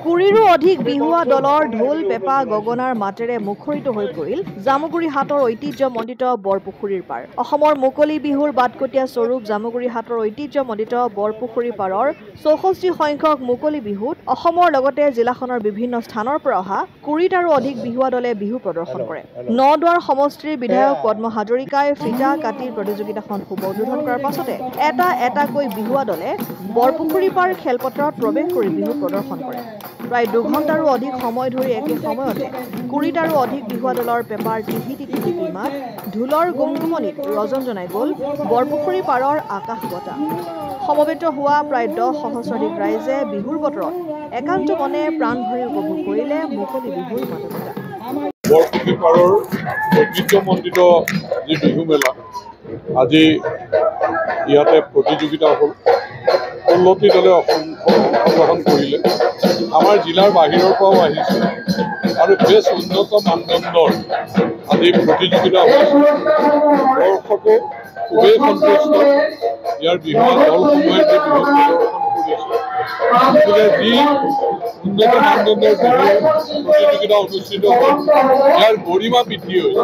কুৰিৰো অধিক বিহুৱা দলৰ ঢোল পেপা গগনাৰ মাতেৰে মুখৰিত হৈ পৰিল জামুগুৰি হাটৰ ঐতিহ্যমণ্ডিত বৰপুখুৰীৰ পাৰ। অসমৰ মুকলি বিহুৰ বাটকটীয়া স্বৰূপ জামুগুৰি হাটৰ ঐতিহ্যমণ্ডিত বৰপুখুৰী পাৰৰ ৬৪ সংখ্যক মুকলি বিহুত অসমৰ লগতে জিলাখনৰ বিভিন্ন স্থানৰ পৰা অহা ২০ আৰু অধিক বিহুৱা দলে বিহু প্ৰদৰ্শন কৰে। নদুৱাৰ সমষ্টিৰ বিধায়ক পদ্ম হাজৰিকাই ফিটা কাটিৰ প্ৰতিযোগিতাখন শুভ উদ্বোধন কৰাৰ পাছতে এটাকৈ বিহুৱা দলে বৰপুখুৰী পাৰ খেলপথাৰত প্ৰৱেশ কৰি বিহু প্ৰদৰ্শন কৰে। প্ৰায় ২ ঘণ্টাৰো অধিক সময় ধৰি একে সময়তে ২০ আৰু অধিক বিহুৱা দলৰ পেপাৰ টিহিটি মাত ঢোলৰ গুমগুমনিত ৰজন জনাই গ'ল বৰপুখুৰী পাৰৰ আকাশ বঁটা। সমবেত হোৱা প্ৰায় ১০ সহস্ৰাধিক ৰাইজে বিহুৰ বতৰত একান্ত মনে প্ৰাণ ভৰি উপভোগ কৰিলে মুকলি বিহুৰ মাদকতা। বৰপুখুৰী পাৰৰ ঐতিহ্যমণ্ডিত যি বিহু মেলা আজি ইয়াতে প্ৰতিযোগিতা হ'ল। ১৬টি দলে অংশগ্ৰহণ কৰিলে। আমাৰ জিলাৰ বাহিৰৰ পৰাও আহিছে আৰু বেছ উন্নত মানদণ্ডৰ আজি প্ৰতিযোগিতা হৈছে। দৰ্শকে খুবেই সন্তুষ্ট ইয়াৰ বিহুৱা দলসমূহে যি বিহু প্ৰদৰ্শন কৰিছে। গতিকে যি উন্নত মানদণ্ডৰ বিহু প্ৰতিযোগিতা অনুষ্ঠিত হ'ল ইয়াৰ গৰিমা বৃদ্ধি হৈছে।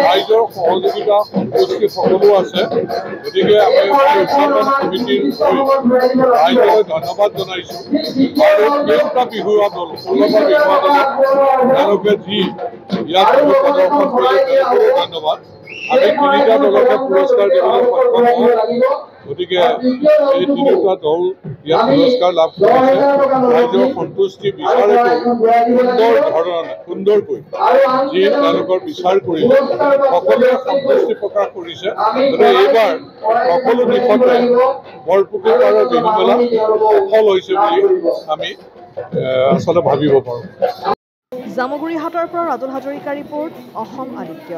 ৰাইজৰ সহযোগিতা সন্তুষ্টি সকলো আছে। গতিকে আমি উদযাপন সমিতিৰ ৰাইজলৈ ধন্যবাদ জনাইছোঁ আৰু কেইটা বিহুৱা দল ১৬টা বিহুৱা দলে তেওঁলোকে যি ইয়াত বিহু প্ৰদৰ্শন কৰিলে তেওঁলোকৰো ধন্যবাদ। আমি ৩টা দলকে পুৰস্কাৰ দিবলৈ সক্ষম হওঁ। গতিকে এই ৩টা দল ইয়াত পুৰস্কাৰ লাভ কৰিছে। ৰাইজৰ সন্তুষ্টি বিচাৰকৈ সুন্দৰকৈ যি তেওঁলোকৰ বিচাৰ কৰিলে সকলোৱে সন্তুষ্টি প্ৰকাশ কৰিছে। গতিকে এইবাৰ সকলো দিশতে বৰপুখুৰী পাৰৰ বিহু মেলা সফল হৈছে বুলি আমি আচলতে ভাবিব পাৰোঁ। জামুগুৰি হাটৰ পৰা ৰাতুল হাজৰিকাৰ ৰিপৰ্ট, অসম আদিত্য।